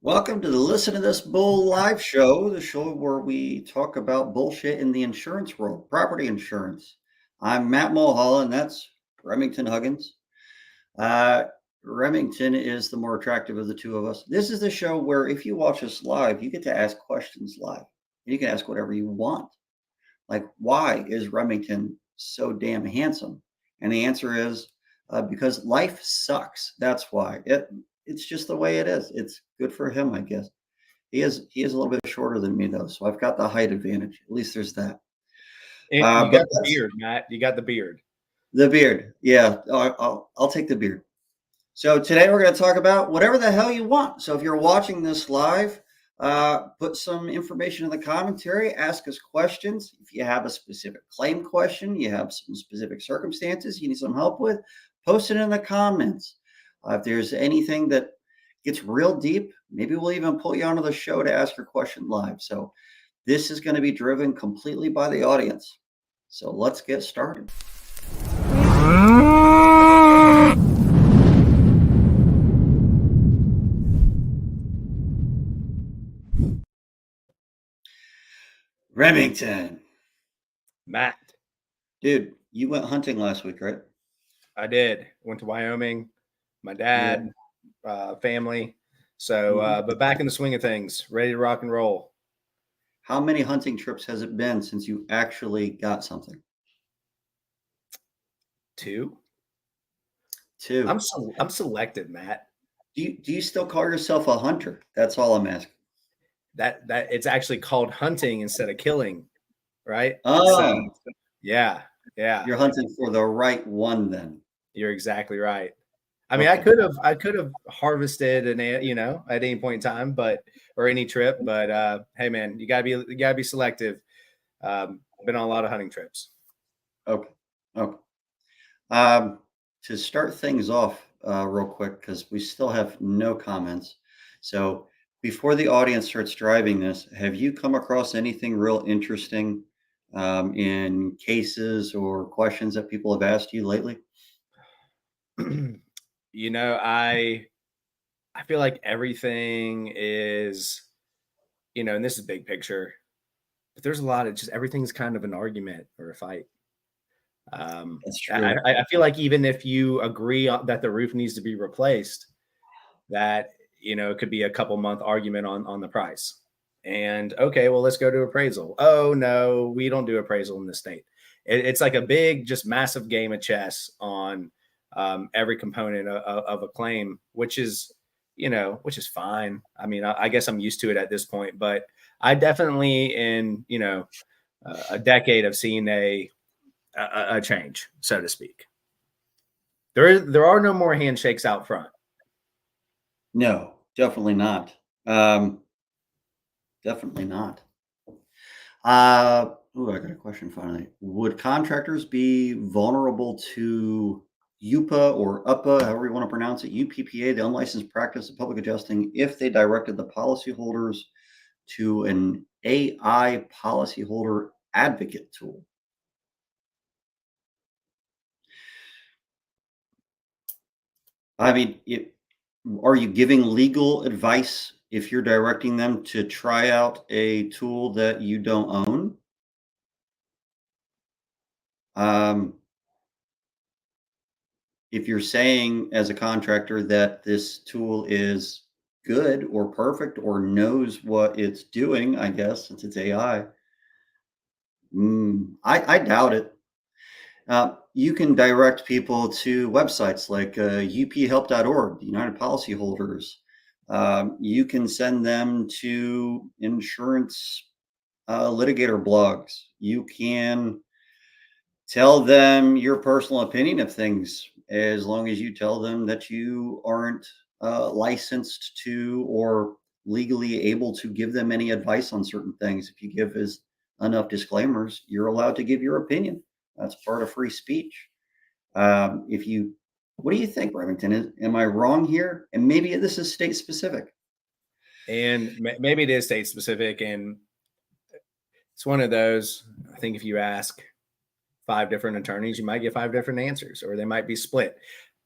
Welcome to the Listen to This Bull live show, the show where we talk about bullshit in the insurance world, property insurance. I'm Matt Mulholland, that's Remington Huggins. Remington is the more attractive of the two of us. This is the show where if you watch us live, you get to ask questions live. You can ask whatever you want. Like, why is Remington so damn handsome? And the answer is because life sucks. That's why. It's just the way it is. It's good for him, I guess. He is a little bit shorter than me though, so I've got the height advantage. At least there's that. You got the beard, Matt. You got the beard. The beard, yeah. I'll take the beard. So today we're going to talk about whatever the hell you want. So if you're watching this live, put some information in the commentary. Ask us questions. If you have a specific claim question, you have some specific circumstances you need some help with, post it in the comments. If there's anything that gets real deep, maybe we'll even pull you onto the show to ask your question live. So this is going to be driven completely by the audience. So let's get started. Remington. Matt. Dude, you went hunting last week, right? I did. Went to Wyoming. My dad, family. So, but back in the swing of things, ready to rock and roll. How many hunting trips has it been since you actually got something? Two. I'm selective, Matt. Do you still call yourself a hunter? That's all I'm asking. That it's actually called hunting instead of killing, right? Oh, so, yeah. You're hunting for the right one, then. You're exactly right. I mean, okay. I could have harvested at any point in time, or any trip, but hey, man, you gotta be selective. Been on a lot of hunting trips. Okay. To start things off real quick, because we still have no comments. So before the audience starts driving this, have you come across anything real interesting in cases or questions that people have asked you lately? I feel like everything is, and this is big picture, but there's a lot of just everything's kind of an argument or a fight. That's true. I feel like even if you agree that the roof needs to be replaced, that, it could be a couple month argument on the price. And okay, well, let's go to appraisal. Oh no, we don't do appraisal in this state. It's like a big, just massive game of chess on every component of a claim, which is fine. I mean, I guess I'm used to it at this point, but I definitely in, a decade have seen a change, so to speak. There are no more handshakes out front. No, definitely not. Definitely not. I got a question finally. Would contractors be vulnerable to UPPA or UPPA, however you want to pronounce it, UPPA, the unlicensed practice of public adjusting, if they directed the policyholders to an AI policyholder advocate tool? I mean, are you giving legal advice if you're directing them to try out a tool that you don't own? If you're saying as a contractor that this tool is good or perfect or knows what it's doing, I guess, since it's AI, I doubt it. You can direct people to websites like uphelp.org, the United Policyholders. You can send them to insurance litigator blogs. You can tell them your personal opinion of things, as long as you tell them that you aren't licensed to or legally able to give them any advice on certain things. If you give enough disclaimers, you're allowed to give your opinion. That's part of free speech. What do you think, Remington? Am I wrong here? And maybe this is state specific. And maybe it is state specific. And it's one of those, I think if you ask 5 different attorneys, you might get 5 different answers, or they might be split.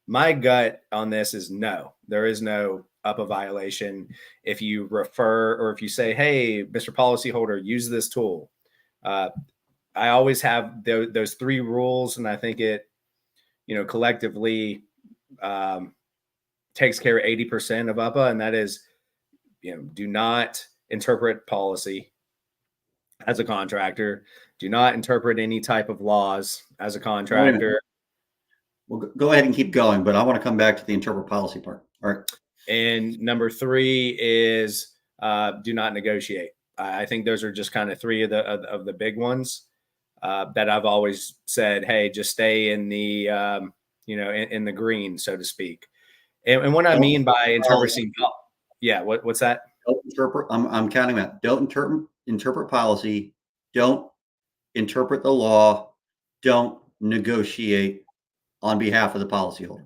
My gut on this is no. There is no up a violation if you refer, or if you say, hey, Mr. Policyholder, use this tool. I always have those 3 rules, and I think it, collectively takes care of 80% of UPPA, and that is, do not interpret policy as a contractor. Do not interpret any type of laws as a contractor. Well, go ahead and keep going, but I want to come back to the interpret policy part. All right. And number 3 is do not negotiate. I think those are just kind of 3 of the big ones that I've always said, hey, just stay in the in the green, so to speak. And what I mean by interpreting, what's that? Don't interpret. I'm counting that. Don't interpret policy. Don't interpret the law. Don't negotiate on behalf of the policyholder.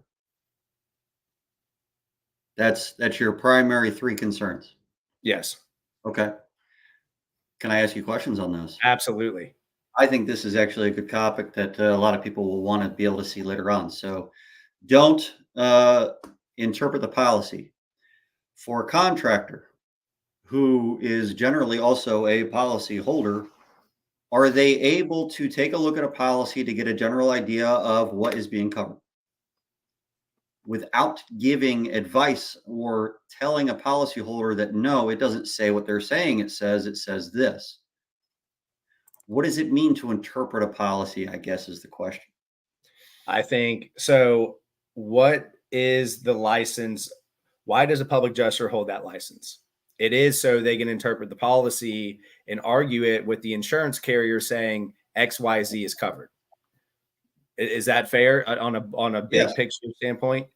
That's your primary 3 concerns. Yes. Okay. Can I ask you questions on those? Absolutely. I think this is actually a good topic that a lot of people will want to be able to see later on. So don't interpret the policy. For a contractor who is generally also a policy holder, are they able to take a look at a policy to get a general idea of what is being covered without giving advice or telling a policyholder that, no, it doesn't say what they're saying it says this? What does it mean to interpret a policy, I guess, is the question. I think so. What is the license? Why does a public adjuster hold that license? It is so they can interpret the policy and argue it with the insurance carrier saying XYZ is covered. Is that fair on a big picture standpoint?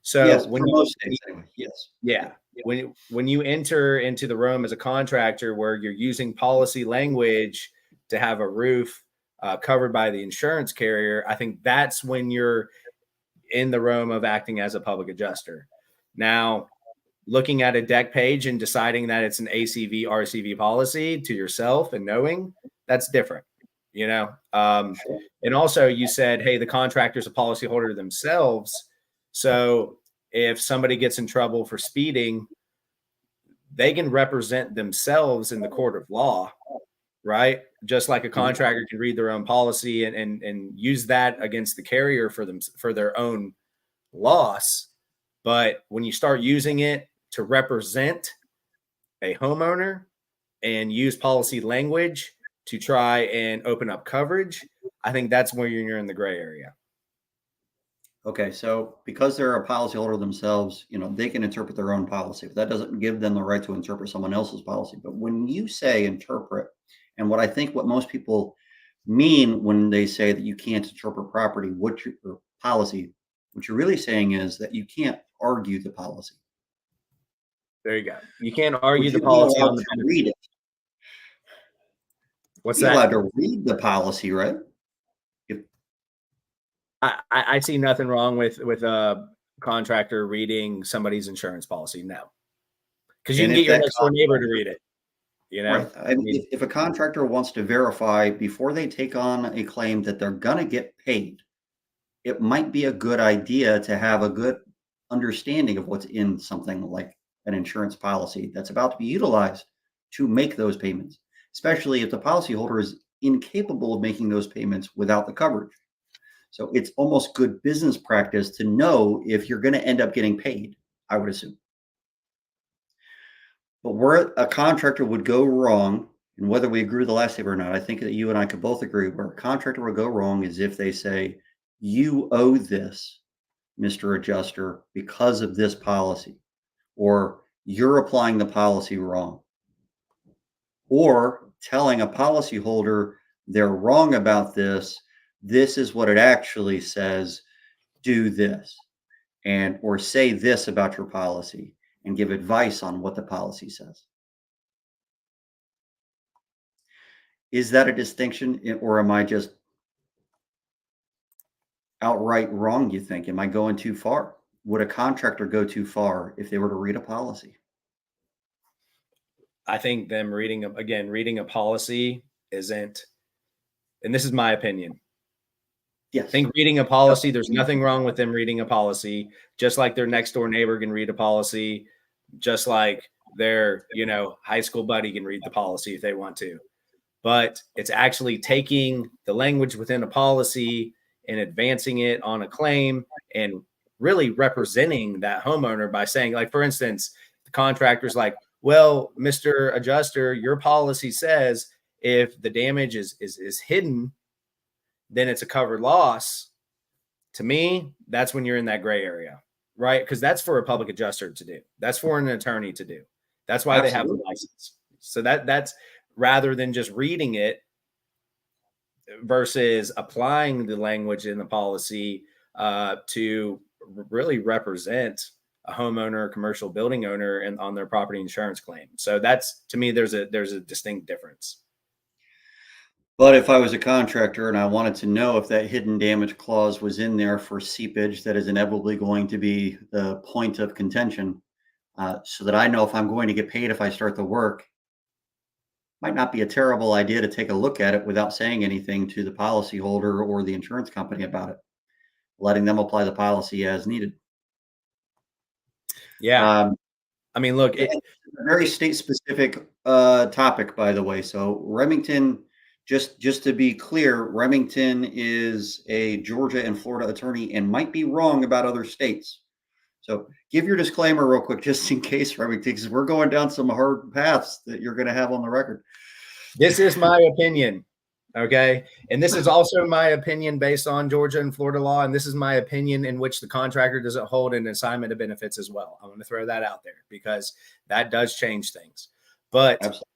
So yes, when most states anyway. Yes. Yeah. When you enter into the room as a contractor where you're using policy language to have a roof covered by the insurance carrier, I think that's when you're in the room of acting as a public adjuster. Now, looking at a deck page and deciding that it's an ACV RCV policy to yourself and knowing, that's different, and also you said, hey, the contractor's a policyholder themselves. So if somebody gets in trouble for speeding, they can represent themselves in the court of law, right? Just like a contractor can read their own policy and use that against the carrier for their own loss. But when you start using it to represent a homeowner and use policy language to try and open up coverage, I think that's where you're in the gray area. Okay, so because they're a policyholder themselves, they can interpret their own policy, but that doesn't give them the right to interpret someone else's policy. But when you say interpret, and what most people mean when they say that you can't interpret policy, what you're really saying is that you can't argue the policy. There you go. You can't argue the policy on the benefit. Read it. What's You're that? allowed to read the policy, right? I see nothing wrong with a contractor reading somebody's insurance policy. No, because you can get your next door neighbor to read it. Right. If a contractor wants to verify before they take on a claim that they're gonna get paid, it might be a good idea to have a good understanding of what's in something like an insurance policy that's about to be utilized to make those payments, especially if the policyholder is incapable of making those payments without the coverage. So it's almost good business practice to know if you're going to end up getting paid, I would assume. But where a contractor would go wrong, and whether we agree with the last statement or not, I think that you and I could both agree where a contractor would go wrong is if they say, you owe this, Mr. Adjuster, because of this policy, or you're applying the policy wrong, or telling a policyholder they're wrong about this. This is what it actually says, do this, or say this about your policy and give advice on what the policy says. Is that a distinction, or am I just outright wrong, you think? Am I going too far? Would a contractor go too far if they were to read a policy? I think them reading a policy isn't, and this is my opinion. Yes. I think reading a policy, there's nothing wrong with them reading a policy, just like their next door neighbor can read a policy. just like their, high school buddy can read the policy if they want to. But it's actually taking the language within a policy and advancing it on a claim and really representing that homeowner by saying, like, for instance, the contractor's like, well, Mr. Adjuster, your policy says if the damage is hidden, then it's a covered loss. To me, that's when you're in that gray area, right? Because that's for a public adjuster to do. That's for an attorney to do. That's why they have the license. So that's rather than just reading it versus applying the language in the policy to really represent a homeowner, commercial building owner, and on their property insurance claim. So that's, to me, there's a distinct difference. But if I was a contractor and I wanted to know if that hidden damage clause was in there for seepage that is inevitably going to be the point of contention, so that I know if I'm going to get paid if I start the work, might not be a terrible idea to take a look at it without saying anything to the policyholder or the insurance company about it, letting them apply the policy as needed. Yeah. I mean, look, it's a very state-specific topic, by the way. So Remington, just to be clear, Remington is a Georgia and Florida attorney and might be wrong about other states. So give your disclaimer real quick, just in case, Remington, because we're going down some hard paths that you're going to have on the record. This is my opinion. Okay. And this is also my opinion based on Georgia and Florida law. And this is my opinion in which the contractor doesn't hold an assignment of benefits as well. I'm going to throw that out there because that does change things. But absolutely,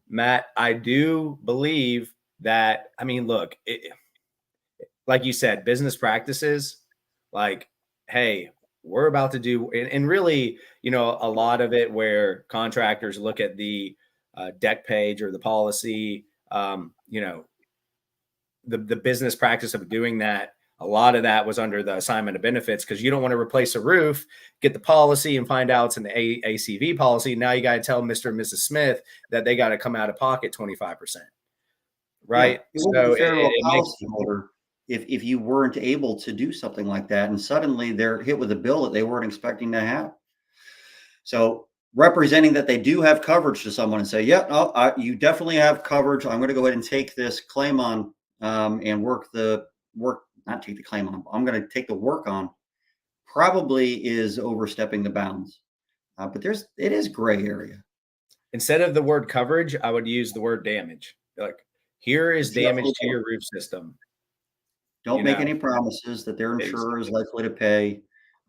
Matt, I do believe that, I mean, look, like you said, business practices, like, hey, we're about to do, and really, a lot of it where contractors look at the deck page or the policy, the business practice of doing that, a lot of that was under the assignment of benefits because you don't want to replace a roof, get the policy and find out it's an ACV policy. Now you got to tell Mr. and Mrs. Smith that they got to come out of pocket 25%. Right. Yeah, it wouldn't be fair to a policyholder if you weren't able to do something like that and suddenly they're hit with a bill that they weren't expecting to have. So representing that they do have coverage to someone and say, yeah, no, you definitely have coverage. I'm going to go ahead and take this claim on and not take the claim on. I'm going to take the work on, probably is overstepping the bounds. But it is gray area. Instead of the word coverage, I would use the word damage. Like, here is damage to your roof system. Don't make any promises that their insurer is likely to pay,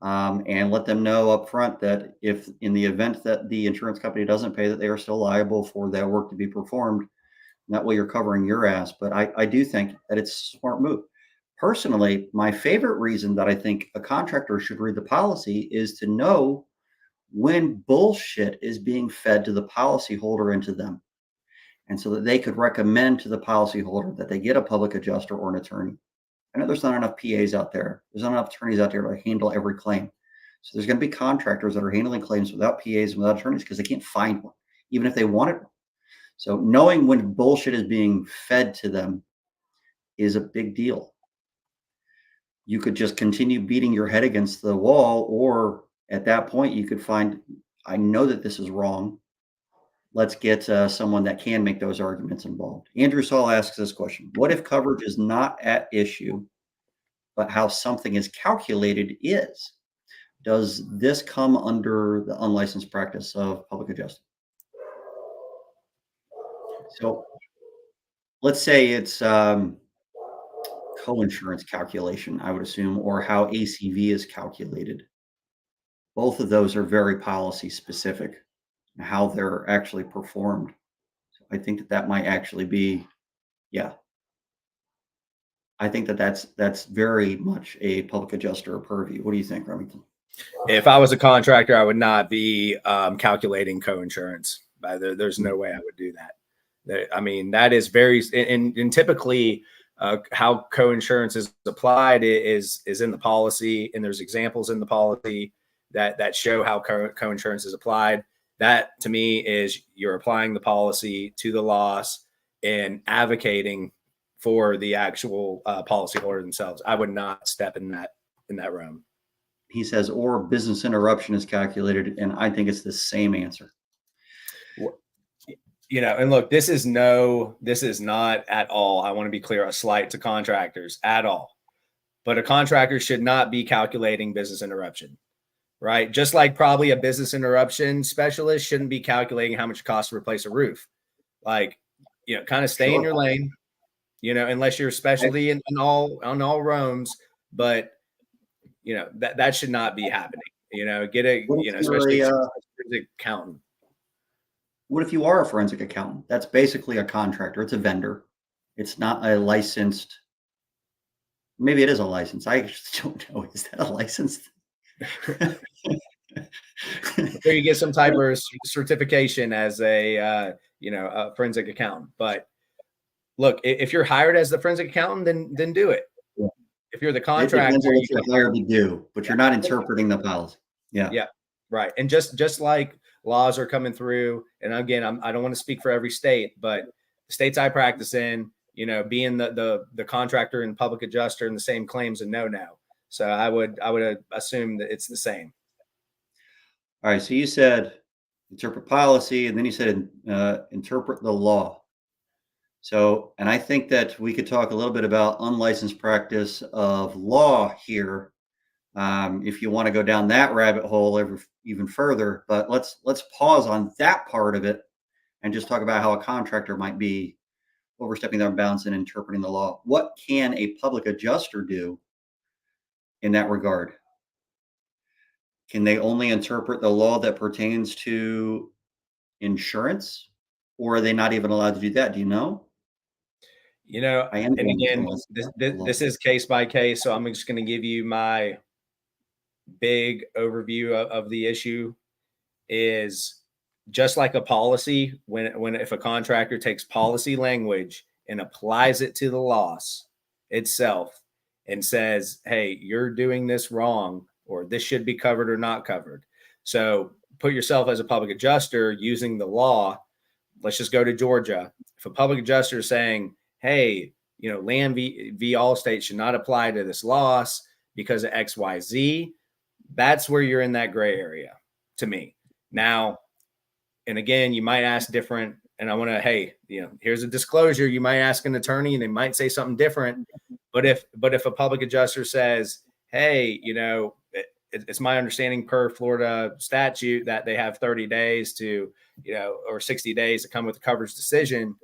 and let them know up front that if in the event that the insurance company doesn't pay, that they are still liable for that work to be performed. And that way you're covering your ass. But I do think that it's a smart move. Personally, my favorite reason that I think a contractor should read the policy is to know when bullshit is being fed to the policyholder and to them. And so that they could recommend to the policyholder that they get a public adjuster or an attorney. I know there's not enough PAs out there. There's not enough attorneys out there to handle every claim. So there's going to be contractors that are handling claims without PAs and without attorneys because they can't find one, even if they wanted one. So knowing when bullshit is being fed to them is a big deal. You could just continue beating your head against the wall, or at that point you could find, I know that this is wrong. Let's get someone that can make those arguments involved. Andrew Saul asks this question: what if coverage is not at issue, but how something is calculated is? Does this come under the unlicensed practice of public adjusting? So let's say it's co-insurance calculation, I would assume, or how ACV is calculated. Both of those are very policy specific, how they're actually performed. So I think that might actually be, yeah. I think that's very much a public adjuster purview. What do you think, Remington? If I was a contractor, I would not be calculating co-insurance. There's no way I would do that. I mean, that is very, and typically how co-insurance is applied is in the policy, and there's examples in the policy that show how co-insurance is applied. That, to me, is you're applying the policy to the loss and advocating for the actual policyholder themselves. I would not step in that realm. he says, or business interruption is calculated. And I think it's the same answer. And look, this is not at all, I want to be clear, a slight to contractors at all. But a contractor should not be calculating business interruption, right? Just like probably a business interruption specialist shouldn't be calculating how much it costs to replace a roof. Like, kind of stay in your lane, unless you're a specialty on all realms. But that should not be happening. Get a especially a accountant. What if you are a forensic accountant? That's basically a contractor. It's a vendor. It's not a licensed. Maybe it is a license. I just don't know. Is that a license? There you get some type of certification as a forensic accountant. But look, if you're hired as the forensic accountant, then do it. Yeah. If you're the contractor, you're hired to do, but you're not interpreting the policy. Yeah. Yeah. Right. And just like laws are coming through, and again, I don't want to speak for every state, but the states I practice in, being the contractor and public adjuster in the same claims and no. So I would assume that it's the same. All right. So you said interpret policy, and then you said interpret the law. So, and I think that we could talk a little bit about unlicensed practice of law here, if you want to go down that rabbit hole even further. But let's pause on that part of it and just talk about how a contractor might be overstepping their bounds and interpreting the law. What can a public adjuster do in that regard? Can they only interpret the law that pertains to insurance, or are they not even allowed to do that? Do you know? And again, this is case by case, so I'm just going to give you my big overview of the issue. Is just like a policy, if a contractor takes policy language and applies it to the loss itself and says, hey, you're doing this wrong, or this should be covered or not covered. So put yourself as a public adjuster using the law. Let's just go to Georgia. If a public adjuster is saying, hey, land v. Allstate should not apply to this loss because of XYZ, that's where you're in that gray area to me. Now, and again, you might ask different, and I want to, hey, here's a disclosure. You might ask an attorney and they might say something different. But if a public adjuster says, hey, it's my understanding per Florida statute that they have 30 days to, or 60 days to come with a coverage decision,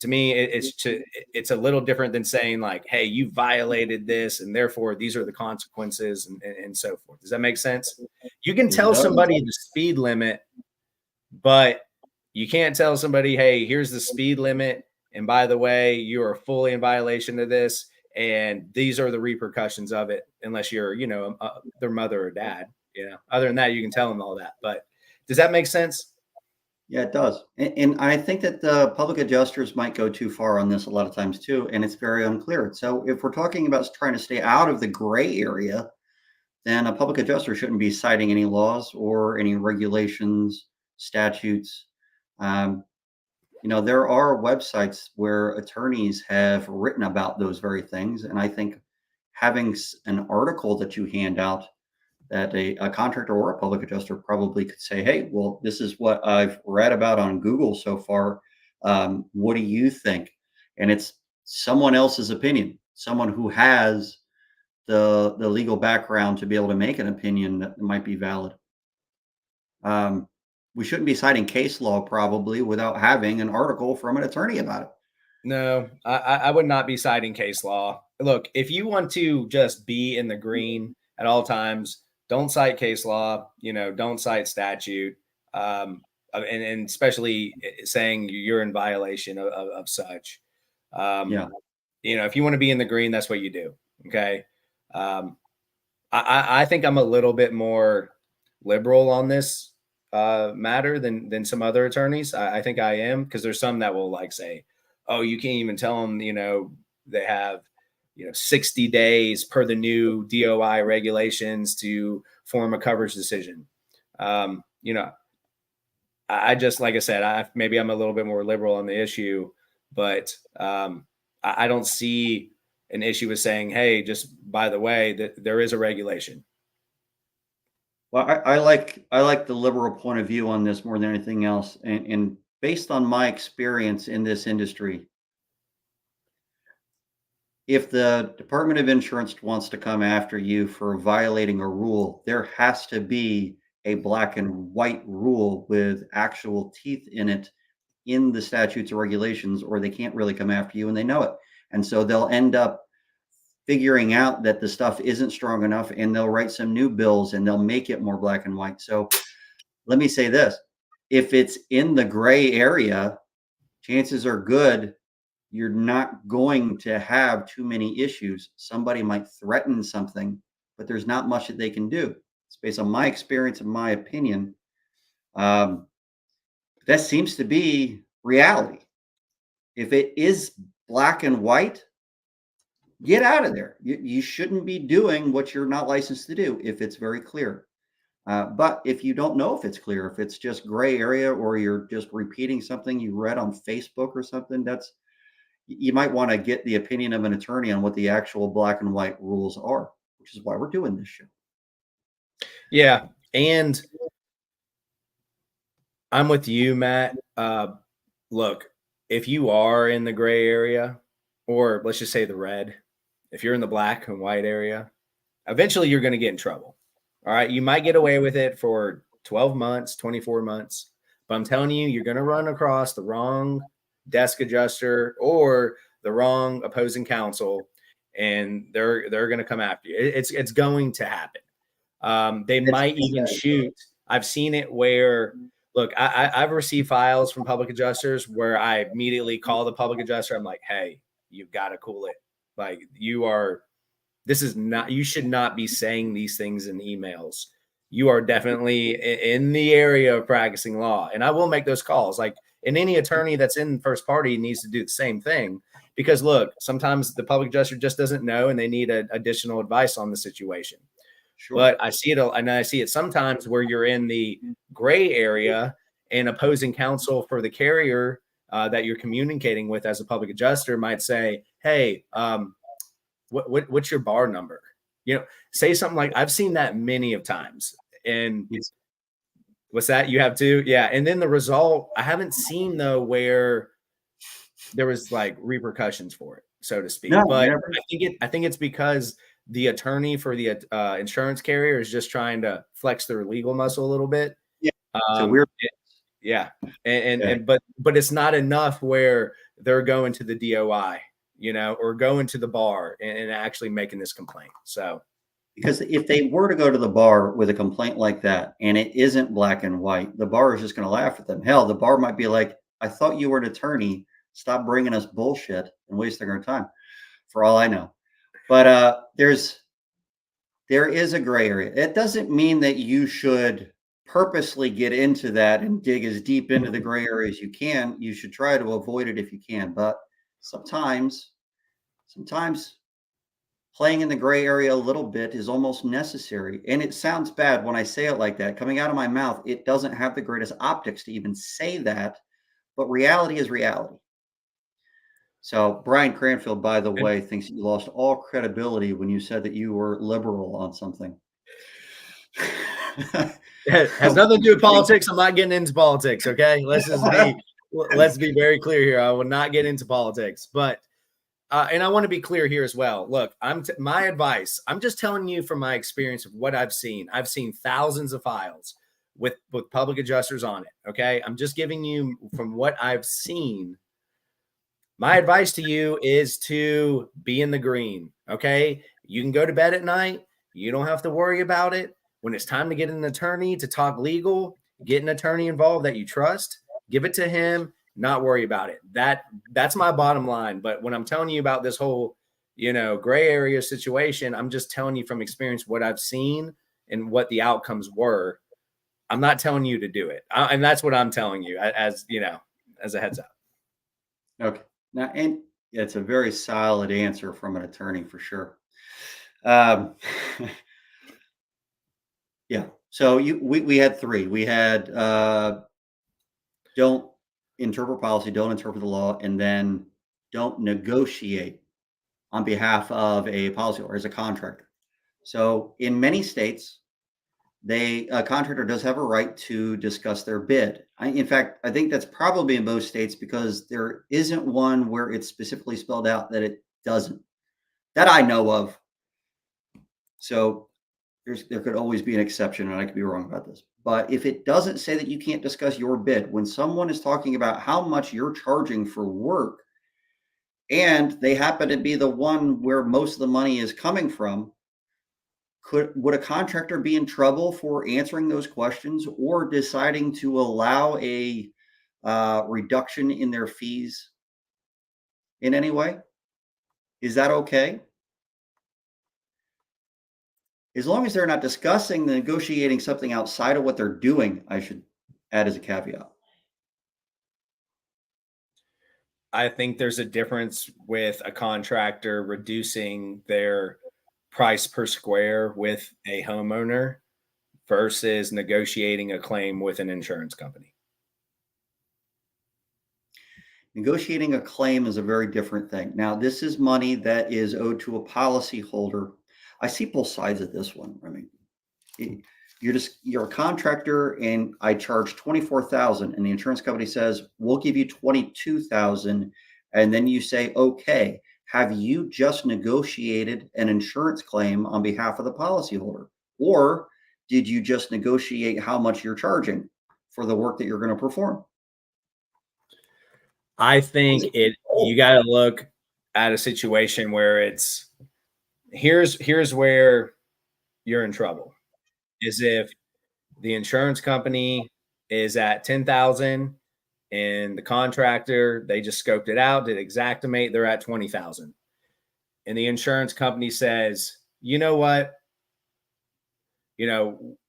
to me, it's a little different than saying like, hey, you violated this and therefore these are the consequences and so forth. Does that make sense? You can tell somebody the speed limit, but you can't tell somebody, hey, here's the speed limit. And by the way, you are fully in violation of this. And these are the repercussions of it, unless you're, their mother or dad. Other than that, you can tell them all that. But does that make sense? Yeah, it does. And I think that the public adjusters might go too far on this a lot of times too, and it's very unclear. So if we're talking about trying to stay out of the gray area, then a public adjuster shouldn't be citing any laws or any regulations, statutes. There are websites where attorneys have written about those very things. And I think having an article that you hand out that a contractor or a public adjuster probably could say, hey, well, this is what I've read about on Google so far. What do you think? And it's someone else's opinion, someone who has the legal background to be able to make an opinion that might be valid. We shouldn't be citing case law probably without having an article from an attorney about it. No, I would not be citing case law. Look, if you want to just be in the green at all times, don't cite case law, don't cite statute, and especially saying you're in violation of such. If you want to be in the green, that's what you do. Okay. I think I'm a little bit more liberal on this matter than some other attorneys. I think I am, because there's some that will like say, oh, you can't even tell them, they have, 60 days per the new DOI regulations to form a coverage decision. I just, like I said, maybe I'm a little bit more liberal on the issue, but I don't see an issue with saying, hey, just by the way, that there is a regulation. Well, I like the liberal point of view on this more than anything else, and based on my experience in this industry, if the Department of Insurance wants to come after you for violating a rule, there has to be a black and white rule with actual teeth in it in the statutes or regulations, or they can't really come after you and they know it. And so they'll end up figuring out that the stuff isn't strong enough and they'll write some new bills and they'll make it more black and white. So let me say this, if it's in the gray area, chances are good you're not going to have too many issues. Somebody might threaten something, but there's not much that they can do. It's based on my experience and my opinion. Um, that seems to be reality. If it is black and white, get out of there. You shouldn't be doing what you're not licensed to do if it's very clear. But if you don't know if it's clear, if it's just gray area or you're just repeating something you read on Facebook or something, you might want to get the opinion of an attorney on what the actual black and white rules are, which is why we're doing this show. Yeah. And I'm with you, Matt. Look, if you are in the gray area, or let's just say the red, if you're in the black and white area, eventually you're going to get in trouble. All right. You might get away with it for 12 months, 24 months, but I'm telling you, you're going to run across the wrong desk adjuster or the wrong opposing counsel, and they're going to come after you. It's going to happen. They might even shoot. I've seen it where, look, I've received files from public adjusters where I immediately call the public adjuster. I'm like, hey, you've got to cool it. Like, this is not, you should not be saying these things in emails. You are definitely in the area of practicing law. And I will make those calls. Like, and any attorney that's in first party needs to do the same thing, because look, sometimes the public adjuster just doesn't know and they need additional advice on the situation. Sure. But I see it sometimes where you're in the gray area and opposing counsel for the carrier that you're communicating with as a public adjuster might say, hey, what's your bar number? Say something like, I've seen that many of times. And what's that? You have to? Yeah. And then the result, I haven't seen though, where there was like repercussions for it, so to speak. No, but never. I think it's because the attorney for the insurance carrier is just trying to flex their legal muscle a little bit. Yeah. It's a weird. Yeah. But it's not enough where they're going to the DOI, or going to the bar and actually making this complaint. So, because if they were to go to the bar with a complaint like that and it isn't black and white, the bar is just going to laugh at them. Hell, the bar might be like, I thought you were an attorney. Stop bringing us bullshit and wasting our time, for all I know. But there is a gray area. It doesn't mean that you should purposely get into that and dig as deep into the gray area as you can. You should try to avoid it if you can. But sometimes playing in the gray area a little bit is almost necessary. And it sounds bad when I say it like that. Coming out of my mouth, it doesn't have the greatest optics to even say that, but reality is reality. So Brian Cranfield, by the way, thinks you lost all credibility when you said that you were liberal on something. It has nothing to do with politics. I'm not getting into politics. Okay. Let's be very clear here. I will not get into politics, but and I want to be clear here as well. Look, my advice, I'm just telling you from my experience of what I've seen. I've seen thousands of files with public adjusters on it. Okay. I'm just giving you from what I've seen. My advice to you is to be in the green. Okay. You can go to bed at night. You don't have to worry about it. When it's time to get an attorney to talk legal, get an attorney involved that you trust, give it to him, not worry about it. That's my bottom line. But when I'm telling you about this whole, gray area situation, I'm just telling you from experience what I've seen and what the outcomes were. I'm not telling you to do it. And that's what I'm telling you as a heads up. Okay. Now, and it's a very solid answer from an attorney for sure. Yeah. So we had three. We had don't interpret policy, don't interpret the law, and then don't negotiate on behalf of a policyholder as a contractor. So in many states, a contractor does have a right to discuss their bid. In fact, I think that's probably in most states because there isn't one where it's specifically spelled out that it doesn't, that I know of. So there could always be an exception, and I could be wrong about this. But if it doesn't say that you can't discuss your bid, when someone is talking about how much you're charging for work, and they happen to be the one where most of the money is coming from, would a contractor be in trouble for answering those questions or deciding to allow a reduction in their fees in any way? Is that okay? As long as they're not discussing, negotiating something outside of what they're doing, I should add as a caveat. I think there's a difference with a contractor reducing their price per square with a homeowner versus negotiating a claim with an insurance company. Negotiating a claim is a very different thing. Now, this is money that is owed to a policyholder. I see both sides of this one. I mean, you're a contractor, and I charge 24,000, and the insurance company says we'll give you 22,000, and then you say, okay, have you just negotiated an insurance claim on behalf of the policyholder, or did you just negotiate how much you're charging for the work that you're going to perform? I think you got to look at a situation where it's here's where you're in trouble is if the insurance company is at 10,000 and the contractor, they just scoped it out, did Xactimate, they're at 20,000. And the insurance company says, you know what?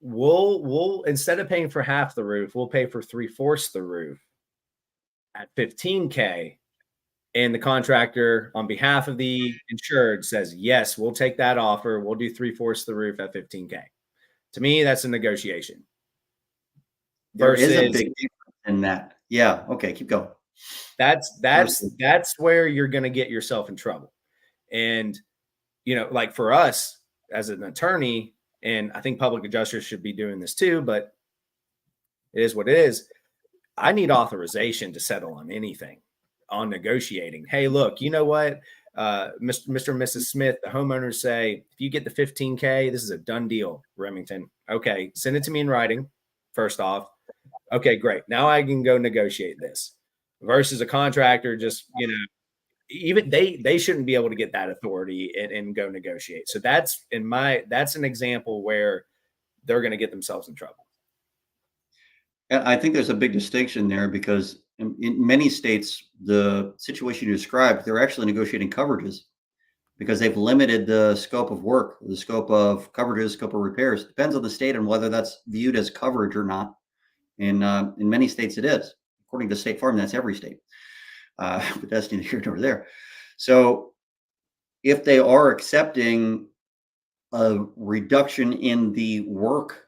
We'll instead of paying for half the roof, we'll pay for 3/4 the roof at 15K. And the contractor on behalf of the insured says, yes, we'll take that offer. We'll do 3/4 the roof at 15K. To me, that's a negotiation. There is a big difference in that. Yeah. Okay. Keep going. That's where you're going to get yourself in trouble. And, like for us as an attorney, and I think public adjusters should be doing this too, but it is what it is. I need authorization to settle on anything, on negotiating. Hey, look, you know what? Mr. and Mrs. Smith, the homeowners say, if you get the 15K, this is a done deal, Remington. Okay, send it to me in writing, first off. Okay, great. Now I can go negotiate this. Versus a contractor just, even they shouldn't be able to get that authority and go negotiate. So that's an example where they're going to get themselves in trouble. And I think there's a big distinction there because in many states, the situation you described, they're actually negotiating coverages because they've limited the scope of work, the scope of coverages, scope of repairs. Depends on the state and whether that's viewed as coverage or not. In many states, it is. According to State Farm, that's every state. But that's neither here nor there. So if they are accepting a reduction in the work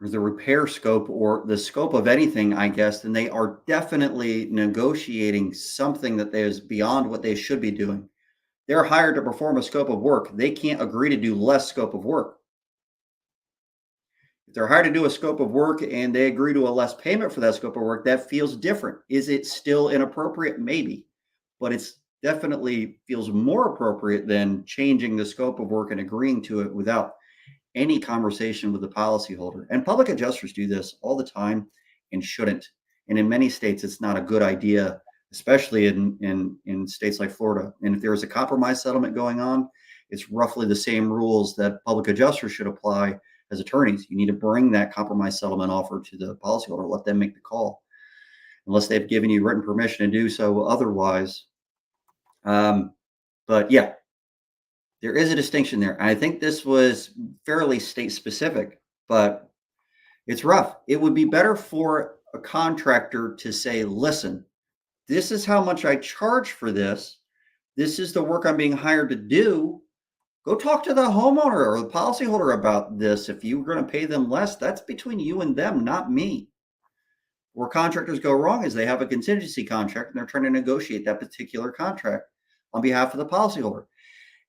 or the repair scope or the scope of anything, I guess, then they are definitely negotiating something that is beyond what they should be doing. They're hired to perform a scope of work. They can't agree to do less scope of work. If they're hired to do a scope of work and they agree to a less payment for that scope of work, that feels different. Is it still inappropriate? Maybe, but it's definitely feels more appropriate than changing the scope of work and agreeing to it without any conversation with the policyholder. And public adjusters do this all the time and shouldn't. And in many states, it's not a good idea, especially in states like Florida. And if there is a compromise settlement going on, it's roughly the same rules that public adjusters should apply as attorneys. You need to bring that compromise settlement offer to the policyholder, let them make the call, unless they've given you written permission to do so otherwise. But yeah, there is a distinction there. I think this was fairly state specific, but it's rough. It would be better for a contractor to say, listen, this is how much I charge for this. This is the work I'm being hired to do. Go talk to the homeowner or the policyholder about this. If you're going to pay them less, that's between you and them, not me. Where contractors go wrong is they have a contingency contract and they're trying to negotiate that particular contract on behalf of the policyholder.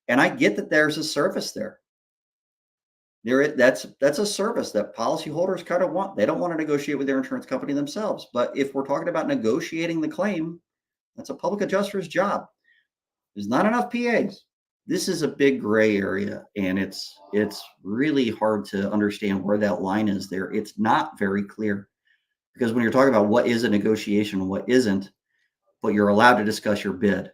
And I get that there's a service there. That's a service that policyholders kind of want. They don't want to negotiate with their insurance company themselves. But if we're talking about negotiating the claim, that's a public adjuster's job. There's not enough PAs. This is a big gray area, and it's really hard to understand where that line is there. It's not very clear, because when you're talking about what is a negotiation and what isn't, but you're allowed to discuss your bid.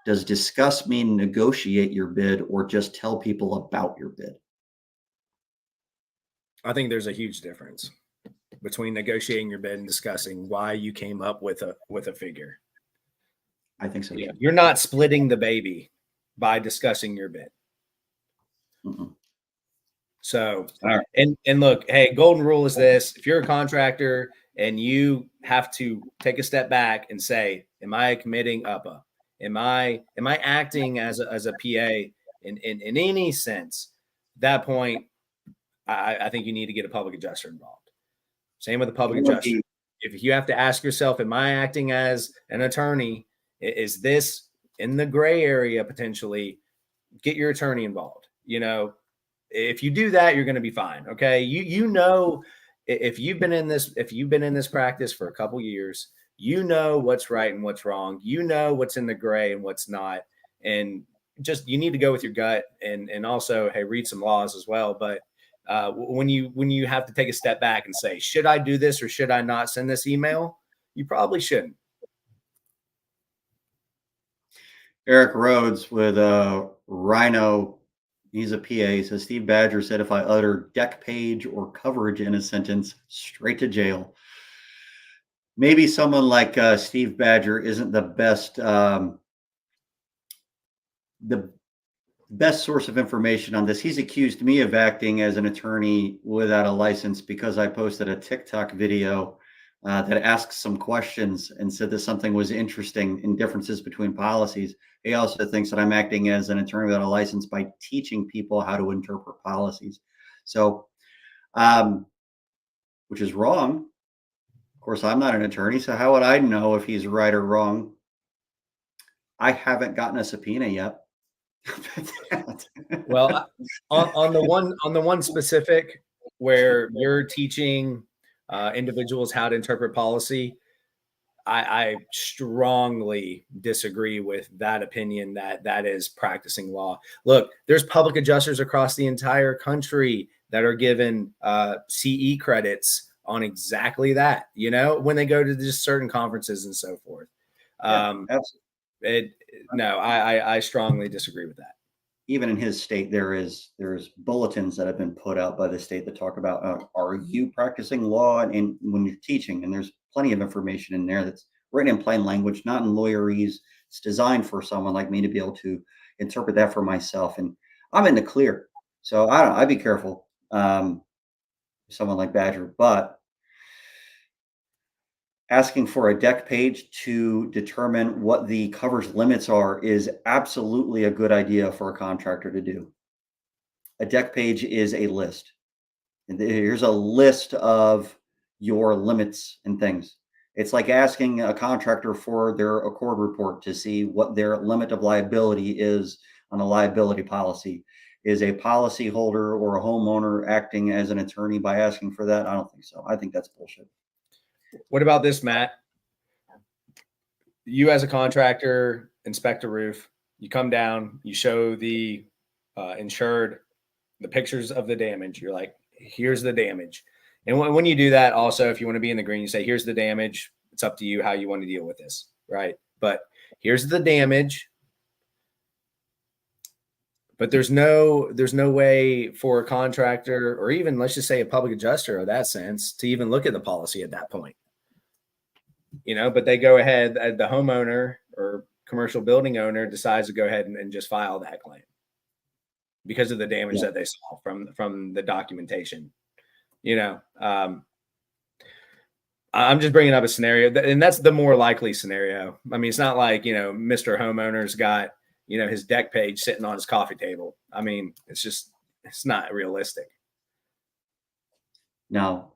Does discuss mean negotiate your bid or just tell people about your bid? I think there's a huge difference between negotiating your bid and discussing why you came up with a figure. I think so. Yeah. You're not splitting the baby by discussing your bid. Mm-mm. So, and look, hey, golden rule is this: if you're a contractor and you have to take a step back and say, am I committing UPPA? Am I acting as a PA in any sense? At that point, I think you need to get a public adjuster involved. Same with the public adjuster. If you have to ask yourself, am I acting as an attorney? Is this in the gray area potentially? Get your attorney involved. If you do that, you're going to be fine. Okay. If you've been in this practice for a couple years, what's right and what's wrong. What's in the gray and what's not. And just, you need to go with your gut and also, hey, read some laws as well. But when you have to take a step back and say, should I do this or should I not send this email? You probably shouldn't. Eric Rhodes with Rhino, he's a PA. He says, Steve Badger said, if I utter deck page or coverage in a sentence, straight to jail. Maybe someone like Steve Badger isn't the best source of information on this. He's accused me of acting as an attorney without a license because I posted a TikTok video that asks some questions and said that something was interesting in differences between policies. He also thinks that I'm acting as an attorney without a license by teaching people how to interpret policies. So, which is wrong. Of course, I'm not an attorney, so how would I know if he's right or wrong? I haven't gotten a subpoena yet. Well, on the one specific where you're teaching individuals how to interpret policy, I strongly disagree with that opinion that is practicing law. Look, there's public adjusters across the entire country that are given CE credits on exactly that, when they go to just certain conferences and so forth. Absolutely. I strongly disagree with that. Even in his state, there's bulletins that have been put out by the state that talk about are you practicing law and when you're teaching, and there's plenty of information in there that's written in plain language, not in lawyerese. It's designed for someone like me to be able to interpret that for myself, and I'm in the clear. So I'd be careful, someone like Badger, but asking for a deck page to determine what the coverage limits are is absolutely a good idea for a contractor to do. A deck page is a list. And here's a list of your limits and things. It's like asking a contractor for their accord report to see what their limit of liability is on a liability policy. Is a policyholder or a homeowner acting as an attorney by asking for that? I don't think so. I think that's bullshit. What about this, Matt? You as a contractor inspect a roof, you come down, you show the insured the pictures of the damage. You're like, here's the damage. And when you do that, also, if you want to be in the green, you say, here's the damage. It's up to you how you want to deal with this, right? But here's the damage. But there's no way for a contractor, or even let's just say a public adjuster of that sense, to even look at the policy at that point. But they go ahead, the homeowner or commercial building owner decides to go ahead and just file that claim because of the damage that they saw from the documentation. I'm just bringing up a scenario, and that's the more likely scenario. I mean, it's not like, Mr. Homeowner's got, his deck page sitting on his coffee table. I mean, it's not realistic. No,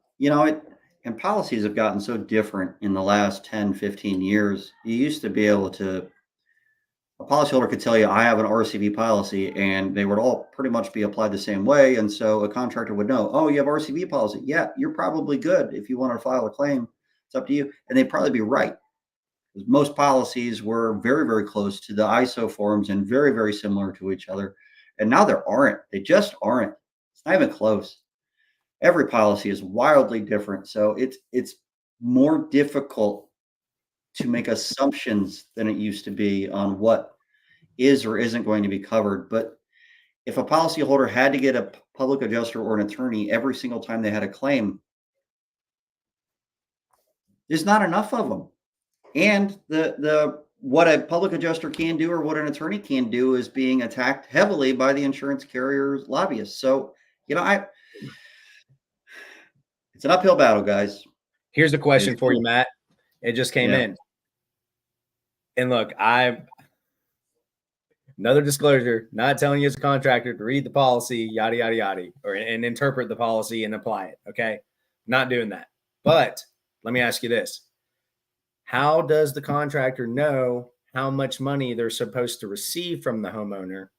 and policies have gotten so different in the last 10, 15 years. You used to be able to, a policyholder could tell you, I have an RCV policy, and they would all pretty much be applied the same way. And so a contractor would know, oh, you have RCV policy. Yeah, you're probably good. If you want to file a claim, it's up to you. And they'd probably be right. Most policies were very, very close to the ISO forms and very, very similar to each other. And now there aren't. They just aren't. It's not even close. Every policy is wildly different. So it's more difficult to make assumptions than it used to be on what is or isn't going to be covered. But if a policyholder had to get a public adjuster or an attorney every single time they had a claim, there's not enough of them. And the what a public adjuster can do or what an attorney can do is being attacked heavily by the insurance carrier's lobbyists. So, it's an uphill battle, guys. Here's a question for you, Matt. It just came in. And look, another disclosure, not telling you as a contractor to read the policy, yada, yada, yada, and interpret the policy and apply it. Okay. Not doing that. But let me ask you this. How does the contractor know how much money they're supposed to receive from the homeowner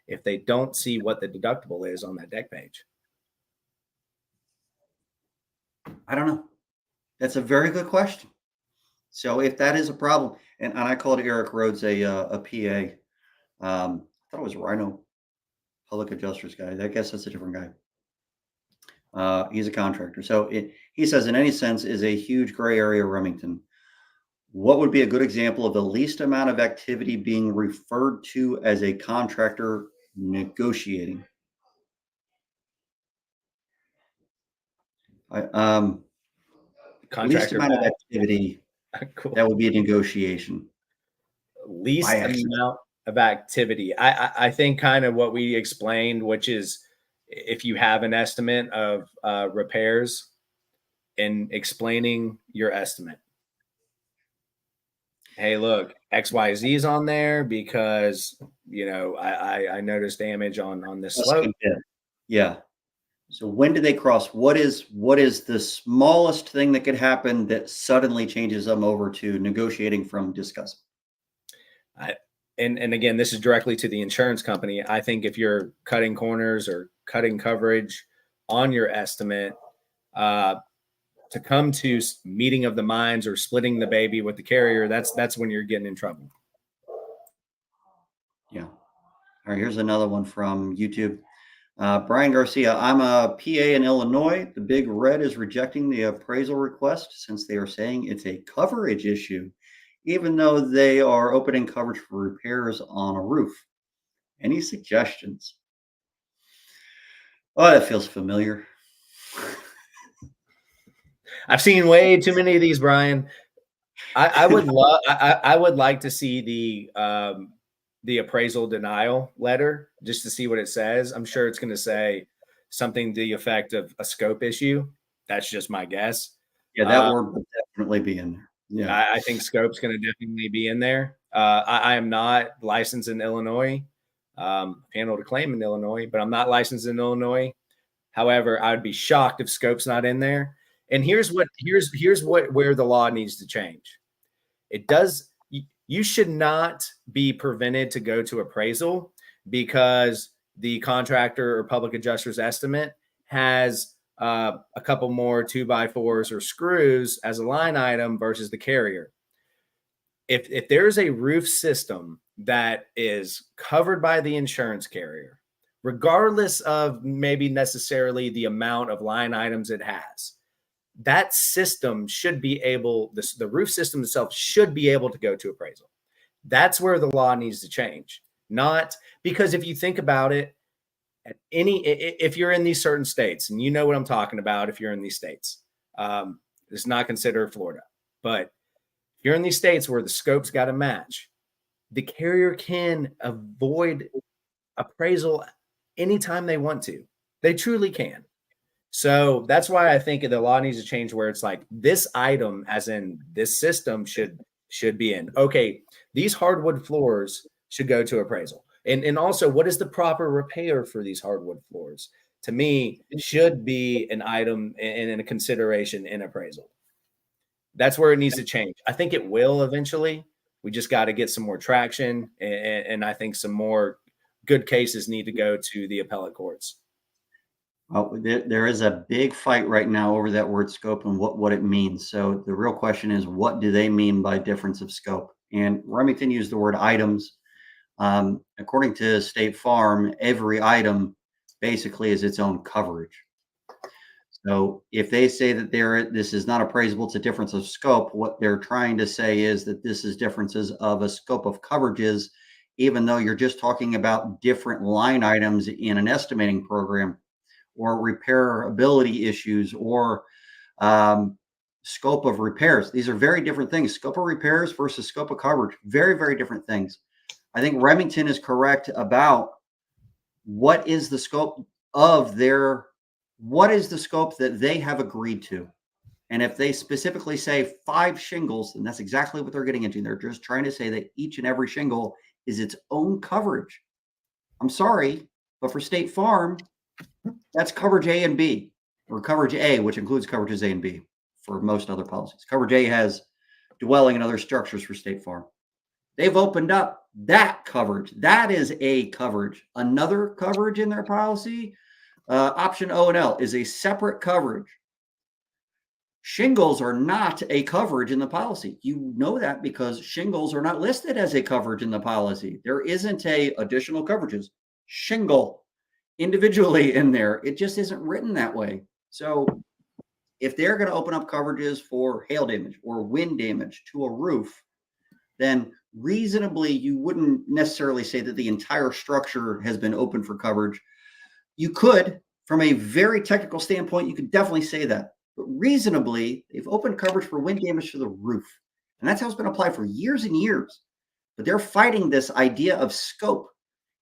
if they don't see what the deductible is on that deck page? I don't know. That's a very good question. So if that is a problem, and I called Eric Rhodes a PA. I thought it was Rhino, public adjusters guy. I guess that's a different guy. He's a contractor. So he says, in any sense, is a huge gray area, Remington. What would be a good example of the least amount of activity being referred to as a contractor negotiating? Least amount of activity. Cool. That would be a negotiation. Least amount of activity. I think kind of what we explained, which is if you have an estimate of repairs and explaining your estimate. Hey, look, XYZ is on there because, I noticed damage on this slope. Yeah. So when do they cross? What is the smallest thing that could happen that suddenly changes them over to negotiating from discussing? And again, this is directly to the insurance company. I think if you're cutting corners or cutting coverage on your estimate, to come to meeting of the minds or splitting the baby with the carrier, that's when you're getting in trouble. Yeah. All right. Here's another one from YouTube. Brian Garcia, I'm a PA in Illinois. The Big Red is rejecting the appraisal request since they are saying it's a coverage issue, even though they are opening coverage for repairs on a roof. Any suggestions? Oh, that feels familiar. I've seen way too many of these, Brian. I would like to see the appraisal denial letter just to see what it says. I'm sure it's going to say something to the effect of a scope issue. That's just my guess. Yeah, that word would definitely be in there. Yeah, I think scope's going to definitely be in there. I am not licensed in Illinois. Handled a claim in Illinois, but I'm not licensed in Illinois. However, I would be shocked if scope's not in there. And here's where the law needs to change. You should not be prevented to go to appraisal because the contractor or public adjuster's estimate has a couple more 2x4s or screws as a line item versus the carrier. If there's a roof system that is covered by the insurance carrier, regardless of maybe necessarily the amount of line items it has, that system should be able, the roof system itself should be able to go to appraisal. That's where the law needs to change. Not because if you think about it, if you're in these certain states, and you know what I'm talking about, if you're in these states, it's not considered Florida, but if you're in these states where the scope's got to match, the carrier can avoid appraisal anytime they want to. They truly can. So that's why I think the law needs to change where it's like this item, as in this system should be in. Okay, these hardwood floors should go to appraisal. And also, what is the proper repair for these hardwood floors? To me, it should be an item and a consideration in appraisal. That's where it needs to change. I think it will eventually, We just got to get some more traction. And I think some more good cases need to go to the appellate courts. Well, there is a big fight right now over that word scope and what it means. So the real question is, what do they mean by difference of scope? And Remington used the word items. According to State Farm, every item basically is its own coverage. So if they say that this is not appraisable, it's a difference of scope, what they're trying to say is that this is differences of a scope of coverages, even though you're just talking about different line items in an estimating program, or repairability issues, or scope of repairs. These are very different things. Scope of repairs versus scope of coverage, very, very different things. I think Remington is correct about what is the scope that they have agreed to. And if they specifically say 5 shingles, then that's exactly what they're getting into. They're just trying to say that each and every shingle is its own coverage. I'm sorry, but for State Farm, that's coverage A and B, or coverage A, which includes coverages A and B for most other policies. Coverage A has dwelling and other structures for State Farm. They've opened up that coverage. That is a coverage. Another coverage in their policy, option O and L, is a separate coverage. Shingles are not a coverage in the policy. You know that because shingles are not listed as a coverage in the policy. There isn't a additional coverages shingle individually in there. It just isn't written that way. So if they're going to open up coverages for hail damage or wind damage to a roof, then reasonably you wouldn't necessarily say that the entire structure has been open for coverage. You could, from a very technical standpoint, you could definitely say that. But reasonably, they've opened coverage for wind damage to the roof. And that's how it's been applied for years and years. But they're fighting this idea of scope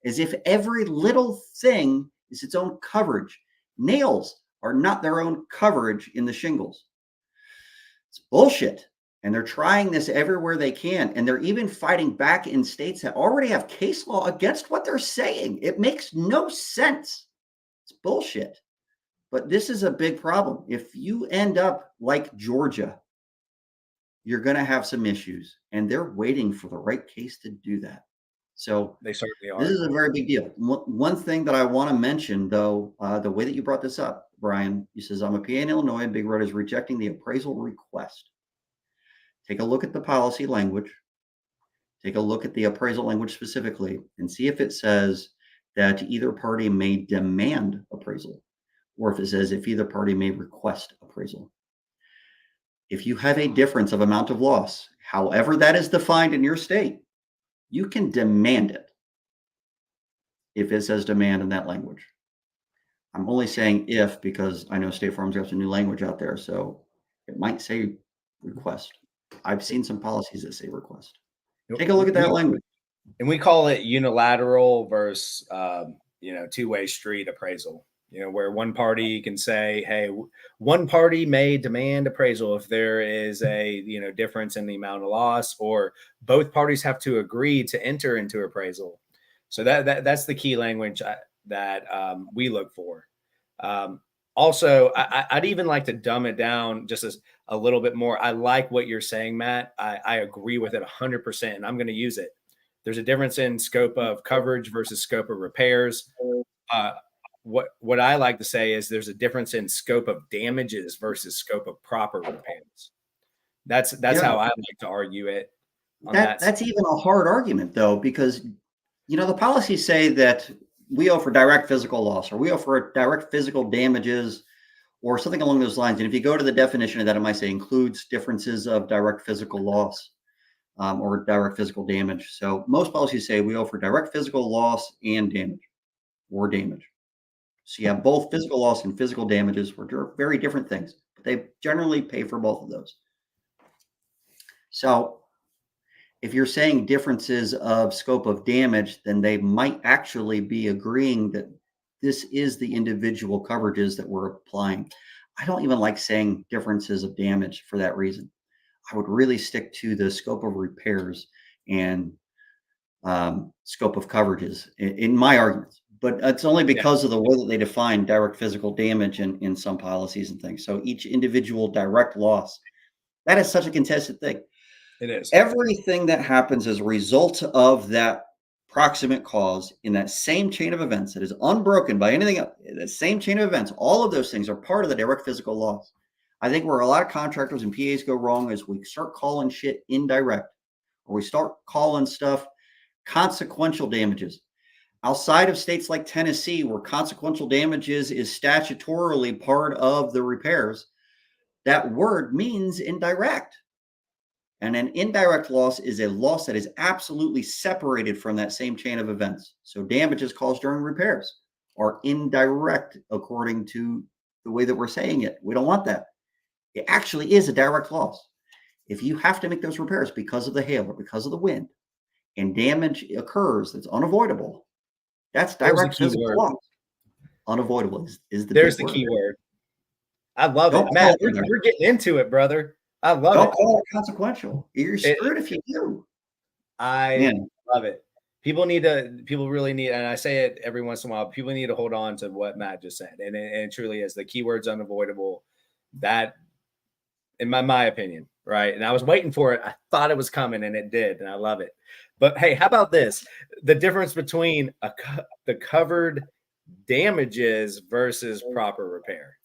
as if every little thing is its own coverage. Nails are not their own coverage in the shingles. It's bullshit. And they're trying this everywhere they can. And they're even fighting back in states that already have case law against what they're saying. It makes no sense. It's bullshit. But this is a big problem. If you end up like Georgia, you're going to have some issues. And they're waiting for the right case to do that. So they certainly are. This is a very big deal. One thing that I want to mention, though, the way that you brought this up, Brian, he says, I'm a PA in Illinois. Big Red is rejecting the appraisal request. Take a look at the policy language. Take a look at the appraisal language specifically and see if it says that either party may demand appraisal, or if it says if either party may request appraisal. If you have a difference of amount of loss, however that is defined in your state, you can demand it if it says demand in that language. I'm only saying if because I know State Farm's got some new language out there, so it might say request. I've seen some policies that say request. Take a look at that language. And we call it unilateral versus, two-way street appraisal, where one party can say, hey, one party may demand appraisal if there is a, difference in the amount of loss, or both parties have to agree to enter into appraisal. So that's the key language that we look for. Also, I'd even like to dumb it down just as a little bit more. I like what you're saying, Matt. I agree with it 100%, and I'm going to use it. There's a difference in scope of coverage versus scope of repairs. What I like to say is there's a difference in scope of damages versus scope of proper repairs. That's how I like to argue it. That's even a hard argument, though, because the policies say that we offer direct physical loss, or we offer direct physical damages, or something along those lines. And if you go to the definition of that, it might say includes differences of direct physical loss or direct physical damage. So most policies say we offer direct physical loss and damage, or damage. So you have both physical loss and physical damages, which are very different things, but they generally pay for both of those. So if you're saying differences of scope of damage, then they might actually be agreeing that this is the individual coverages that we're applying. I don't even like saying differences of damage for that reason. I would really stick to the scope of repairs and scope of coverages in my arguments. But it's only because of the way that they define direct physical damage in some policies and things. So each individual direct loss, that is such a contested thing. It is. Everything that happens as a result of that proximate cause in that same chain of events that is unbroken by anything else, the same chain of events, all of those things are part of the direct physical laws. I think where a lot of contractors and PAs go wrong is we start calling shit indirect, or we start calling stuff consequential damages. Outside of states like Tennessee, where consequential damages is statutorily part of the repairs, that word means indirect. And an indirect loss is a loss that is absolutely separated from that same chain of events. So damages caused during repairs are indirect according to the way that we're saying it. We don't want that. It actually is a direct loss. If you have to make those repairs because of the hail or because of the wind and damage occurs that's unavoidable, that's direct physical loss. Unavoidable is the There's big the word. key word. I love Don't it. Matt, call it we're getting into it, brother. I love Don't it. call it consequential. You're screwed if you do. I love it. People really need, and I say it every once in a while, people need to hold on to what Matt just said. And it truly is. The keyword's unavoidable. That, in my opinion, right? And I was waiting for it. I thought it was coming, and it did, and I love it. But hey, how about this? The difference between the covered damages versus proper repair.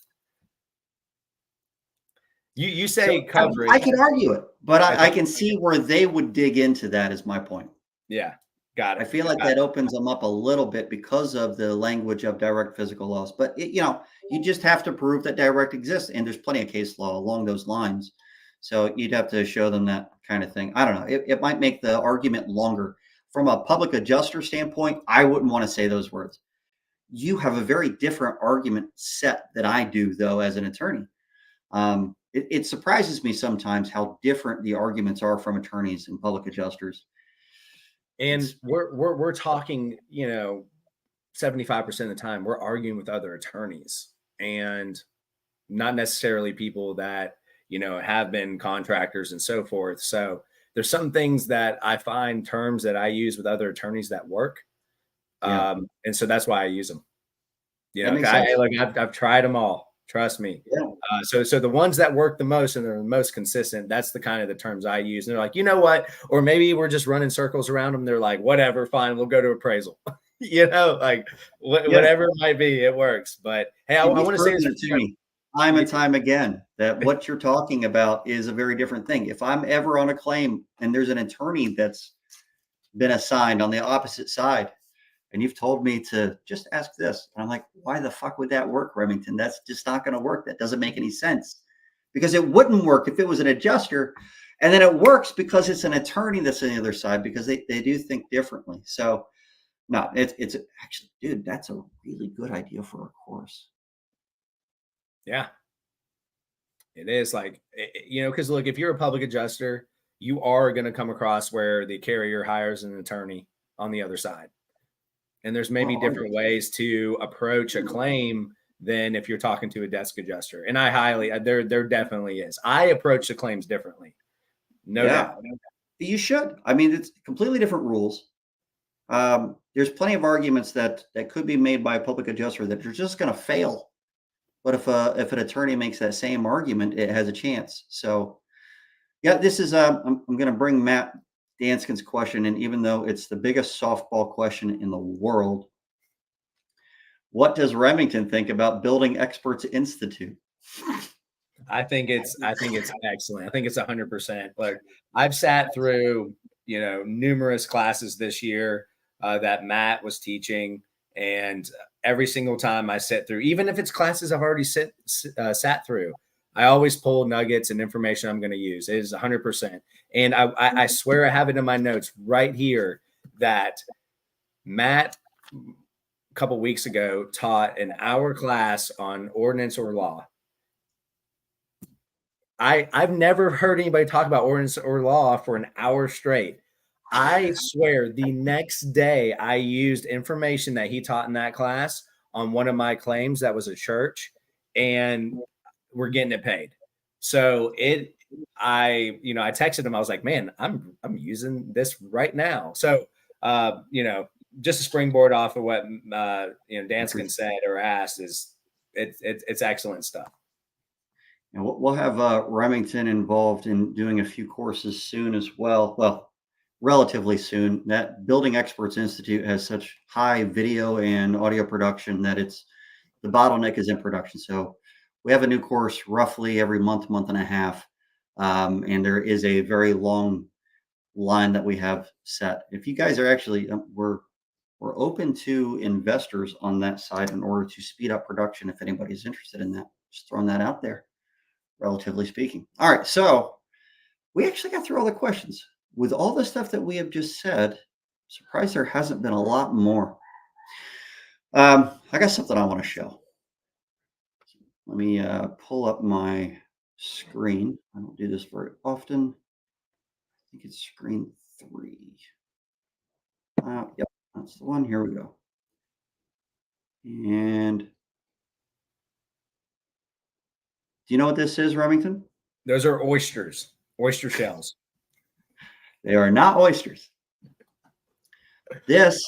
You say coverage. I can argue it, but I can see where they would dig into that is my point. Yeah, got it. I feel like that opens them up a little bit because of the language of direct physical loss. But you just have to prove that direct exists, and there's plenty of case law along those lines. So you'd have to show them that kind of thing. I don't know. It might make the argument longer. From a public adjuster standpoint, I wouldn't want to say those words. You have a very different argument set than I do, though, as an attorney. It surprises me sometimes how different the arguments are from attorneys and public adjusters. And we're talking, 75% of the time we're arguing with other attorneys and not necessarily people that, have been contractors and so forth. So there's some things that I find terms that I use with other attorneys that work. Yeah. And so that's why I use them. That I've tried them all. Trust me. Yeah. So the ones that work the most and they're the most consistent, that's the kind of the terms I use. And they're like, you know what? Or maybe we're just running circles around them. They're like, whatever, fine, we'll go to appraisal. Whatever it might be, it works. But hey, I want to say this to me time and time again that what you're talking about is a very different thing. If I'm ever on a claim and there's an attorney that's been assigned on the opposite side, and you've told me to just ask this, and I'm like, why the fuck would that work, Remington? That's just not going to work. That doesn't make any sense, because it wouldn't work if it was an adjuster, and then it works because it's an attorney that's on the other side, because they do think differently. So no, it's actually, dude, that's a really good idea for a course. Yeah, it is. Because look, if you're a public adjuster, you are going to come across where the carrier hires an attorney on the other side. And there's maybe different ways to approach a claim than if you're talking to a desk adjuster. And there definitely is. I approach the claims differently. No doubt. You should. I mean, it's completely different rules. There's plenty of arguments that could be made by a public adjuster that are just going to fail. But if an attorney makes that same argument, it has a chance. So, yeah, this is I'm going to bring Matt Danskin's question in, even though it's the biggest softball question in the world. What does Remington think about Building Experts Institute? I think it's excellent. I think it's 100%. Like, I've sat through, numerous classes this year that Matt was teaching, and every single time I sit through, even if it's classes I've already sat through, I always pull nuggets and information I'm going to use. It is 100%. And I swear I have it in my notes right here that Matt, a couple of weeks ago, taught an hour class on ordinance or law. I've never heard anybody talk about ordinance or law for an hour straight. I swear the next day I used information that he taught in that class on one of my claims that was a church, and we're getting it paid. So I texted him. I was like, man, I'm using this right now. So, just a springboard off of what, Danskin said or asked is it's excellent stuff. And we'll have Remington involved in doing a few courses soon as well. Well, relatively soon. That Building Experts Institute has such high video and audio production that the bottleneck is in production. So we have a new course roughly every month, month and a half. And there is a very long line that we have set. If you guys are actually, we're open to investors on that side in order to speed up production. If anybody's interested in that, just throwing that out there, relatively speaking. All right. So we actually got through all the questions. With all the stuff that we have just said, surprised there hasn't been a lot more. I got something I want to show. Let me pull up my screen. I don't do this very often. I think it's screen 3. Yep, that's the one. Here we go. And do you know what this is, Remington? Those are oysters, oyster shells. They are not oysters. This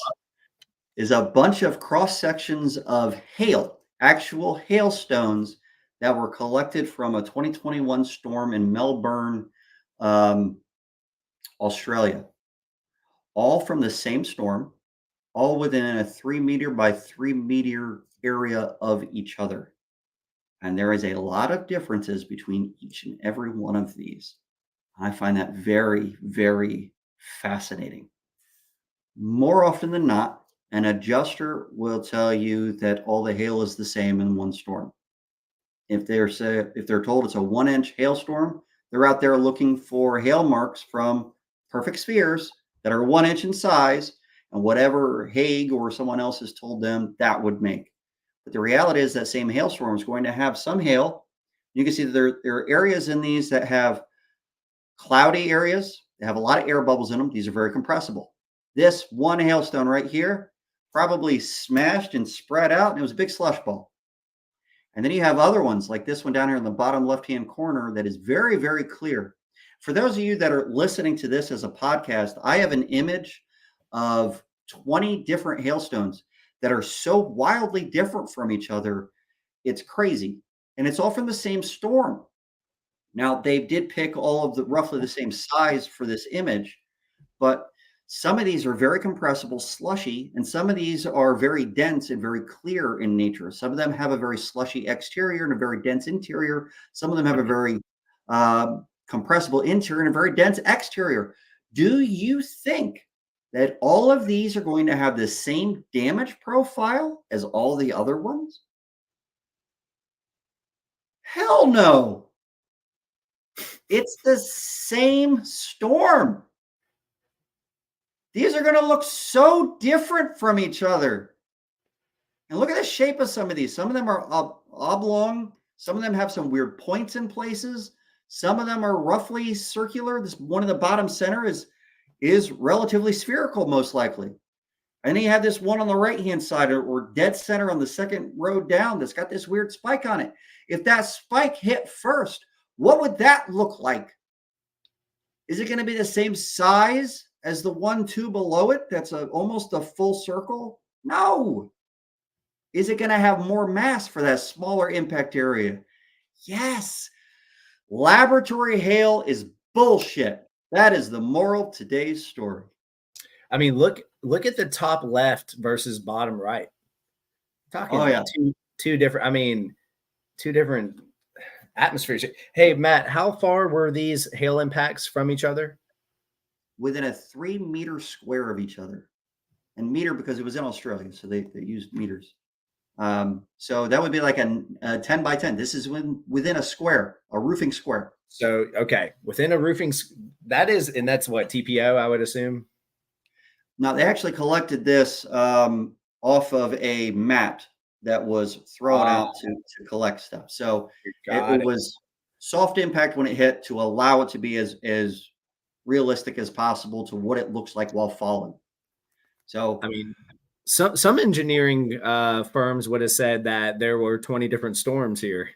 is a bunch of cross sections of hail, actual hailstones that were collected from a 2021 storm in Melbourne, Australia. All from the same storm, all within a 3 meter by 3 meter area of each other. And there is a lot of differences between each and every one of these. I find that very, very fascinating. More often than not, an adjuster will tell you that all the hail is the same in one storm. If they're told it's a 1-inch hailstorm, they're out there looking for hail marks from perfect spheres that are 1 inch in size, and whatever Hague or someone else has told them that would make. But the reality is that same hailstorm is going to have some hail. You can see that there are areas in these that have cloudy areas. They have a lot of air bubbles in them. These are very compressible. This one hailstone right here probably smashed and spread out, and it was a big slush ball. And then you have other ones like this one down here in the bottom left-hand corner that is very, very clear. For those of you that are listening to this as a podcast, I have an image of 20 different hailstones that are so wildly different from each other. It's crazy. And it's all from the same storm. Now, they did pick all of the roughly the same size for this image, but some of these are very compressible, slushy, and some of these are very dense and very clear in nature. Some of them have a very slushy exterior and a very dense interior. Some of them have a very compressible interior and a very dense exterior. Do you think that all of these are going to have the same damage profile as all the other ones? Hell no. It's the same storm. These are going to look so different from each other. And look at the shape of some of these. Some of them are oblong. Some of them have some weird points in places. Some of them are roughly circular. This one in the bottom center is relatively spherical, most likely. And then you have this one on the right-hand side or dead center on the second row down that's got this weird spike on it. If that spike hit first, what would that look like? Is it going to be the same size as the 1, 2 below it? That's almost a full circle? No. Is it going to have more mass for that smaller impact area? Yes. Laboratory hail is bullshit. That is the moral of today's story. I mean, look at the top left versus bottom right. Talking two different atmospheres. Hey, Matt, how far were these hail impacts from each other? Within a 3 meter square of each other. And meter because it was in Australia, so they used meters. So that would be like a 10 by 10. This is within a square, a roofing square. So, okay, within a roofing, that's what, TPO, I would assume? Now, they actually collected this off of a mat that was thrown out to collect stuff. So it was soft impact when it hit to allow it to be as realistic as possible to what it looks like while falling. So, I mean, some engineering firms would have said that there were 20 different storms here.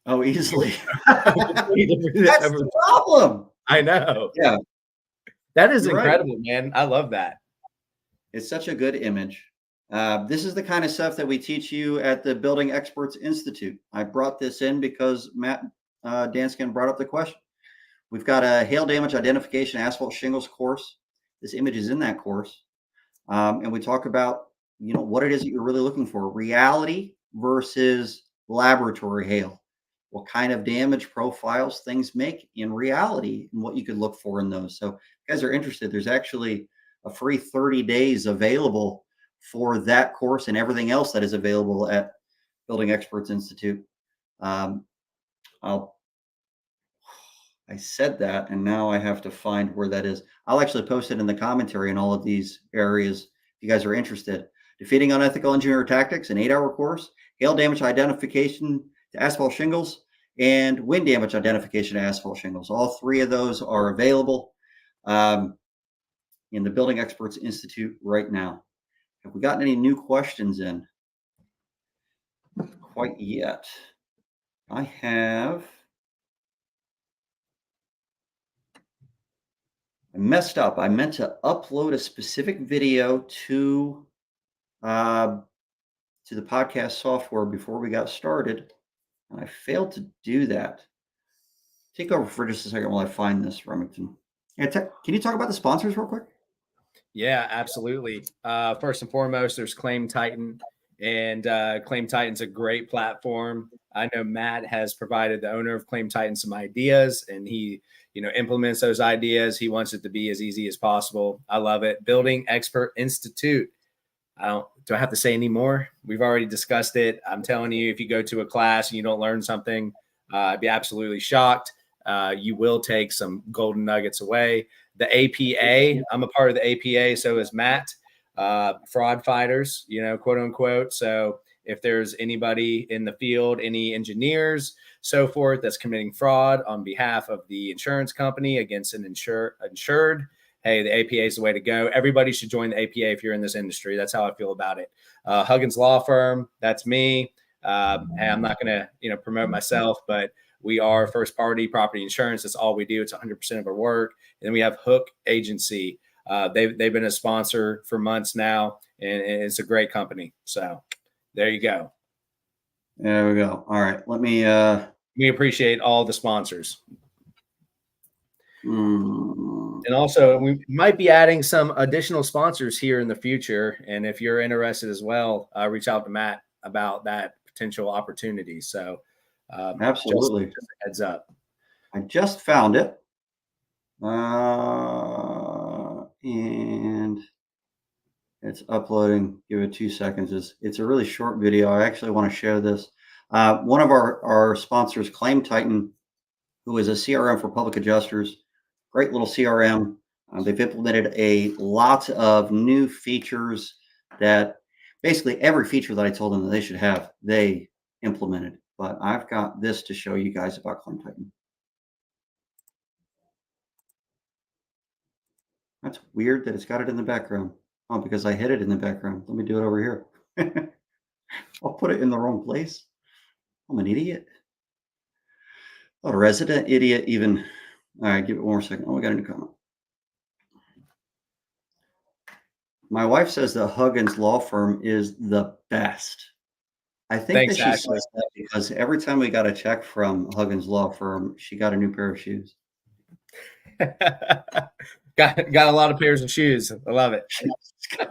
Oh, easily. That's the problem. I know. Yeah. That is incredible, right, man. I love that. It's such a good image. This is the kind of stuff that we teach you at the Building Experts Institute. I brought this in because Matt Danskin brought up the question. We've got a hail damage identification asphalt shingles course. This image is in that course. And we talk about, what it is that you're really looking for. Reality versus laboratory hail. What kind of damage profiles things make in reality and what you could look for in those. So if you guys are interested, there's actually a free 30 days available for that course and everything else that is available at Building Experts Institute. I said that, and now I have to find where that is. I'll actually post it in the commentary in all of these areas if you guys are interested. Defeating Unethical Engineer Tactics, an 8-hour course, hail damage identification to asphalt shingles, and wind damage identification to asphalt shingles. All three of those are available in the Building Experts Institute right now. Have we gotten any new questions in? Quite yet. I messed up. I meant to upload a specific video to the podcast software before we got started, and I failed to do that. Take over for just a second while I find this, Remington. Can you talk about the sponsors real quick? Yeah, absolutely. First and foremost, there's Claim Titan, and Claim Titan's a great platform. I know Matt has provided the owner of Claim Titan some ideas, and he implements those ideas. He wants it to be as easy as possible. I love it. Building Expert Institute. Do I have to say any more? We've already discussed it. I'm telling you, if you go to a class and you don't learn something, I'd be absolutely shocked. You will take some golden nuggets away. The APA, I'm a part of the APA, so is Matt. Fraud fighters, quote unquote. So if there's anybody in the field, any engineers, so forth, that's committing fraud on behalf of the insurance company against an insured, hey, the APA is the way to go. Everybody should join the APA if you're in this industry. That's how I feel about it. Huggins Law Firm, that's me. And I'm not going to, promote myself, but we are first party property insurance. That's all we do. It's 100% of our work. And then we have Hook Agency. They've been a sponsor for months now, and it's a great company. So there you go. There we go. All right. Let me. We appreciate all the sponsors. And also, we might be adding some additional sponsors here in the future. And if you're interested as well, reach out to Matt about that potential opportunity. So absolutely. Just a heads up. I just found it. And it's uploading. Give it 2 seconds. It's a really short video. I actually want to share this. One of our sponsors, Claim Titan, who is a CRM for public adjusters, great little CRM. They've implemented a lot of new features that basically every feature that I told them that they should have, they implemented. But I've got this to show you guys about Claim Titan. That's weird that it's got it in the background. Oh, because I hid it in the background. Let me do it over here. I'll put it in the wrong place. I'm an idiot. Oh, a resident idiot even. All right, give it one more second. Oh, we got a new comment. My wife says that Huggins Law Firm is the best. I think that she says that because every time we got a check from Huggins Law Firm, she got a new pair of shoes. got a lot of pairs of shoes. I love it.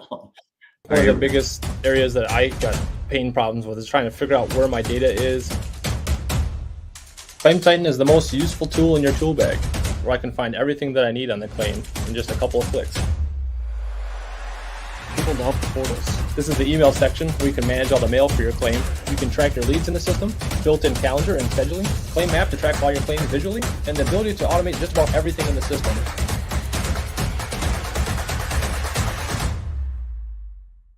One of the biggest areas that I got pain problems with is trying to figure out where my data is. Claim Titan is the most useful tool in your tool bag, where I can find everything that I need on the claim in just a couple of clicks. People to help the portals. This is the email section where you can manage all the mail for your claim. You can track your leads in the system, built-in calendar and scheduling, claim map to track all your claims visually, and the ability to automate just about everything in the system.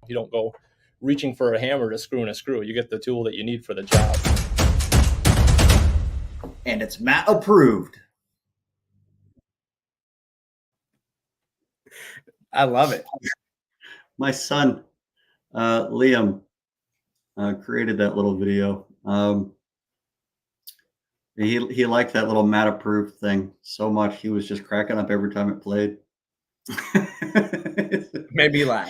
You don't go reaching for a hammer to screw in a screw. You get the tool that you need for the job. And it's Matt approved. I love it. My son, Liam, created that little video. He liked that little Matt approved thing so much. He was just cracking up every time it played. Made me laugh.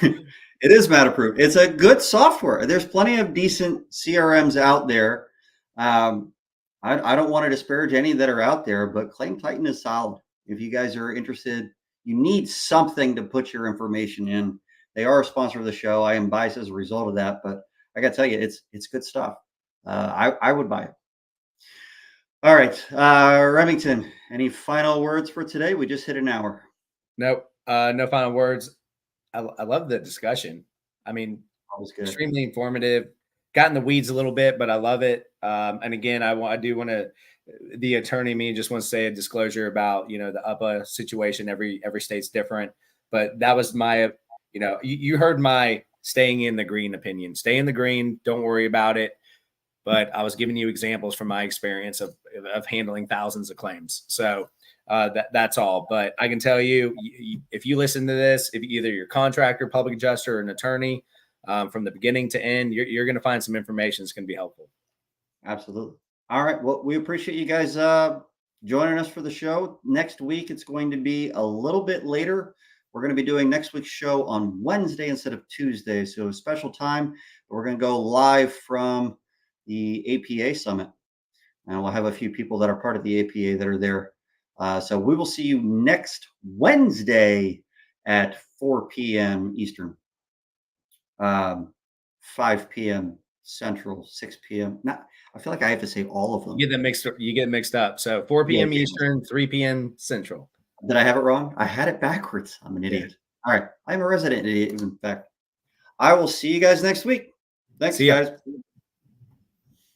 It is Matt approved. It's a good software. There's plenty of decent CRMs out there. I don't want to disparage any that are out there, but Claim Titan is solid. If you guys are interested, you need something to put your information in. They are a sponsor of the show. I am biased as a result of that, but I got to tell you, it's good stuff. I would buy it. All right, Remington, any final words for today? We just hit an hour. Nope, no final words. I love the discussion. I mean, Always good. Extremely informative. Got in the weeds a little bit, but I love it. And again, I do want to. The attorney me just wants to say a disclosure about the UPPA situation. Every state's different, but that was my you heard my staying in the green opinion. Stay in the green. Don't worry about it. But I was giving you examples from my experience of handling thousands of claims. So that's all. But I can tell you, if you listen to this, if either you're a contractor, public adjuster, or an attorney, from the beginning to end, you're going to find some information that's going to be helpful. Absolutely. All right. Well, we appreciate you guys joining us for the show. Next week, it's going to be a little bit later. We're going to be doing next week's show on Wednesday instead of Tuesday. So a special time. We're going to go live from the APA Summit. And we'll have a few people that are part of the APA that are there. So we will see you next Wednesday at 4 p.m. Eastern, 5 p.m. Central, 6 p.m. Now, I feel like I have to say all of them. You get mixed up. So 4 p.m. Eastern, 3 p.m. Central. Did I have it wrong? I had it backwards. I'm an idiot. All right. I'm a resident idiot. In fact, I will see you guys next week. Thanks, guys.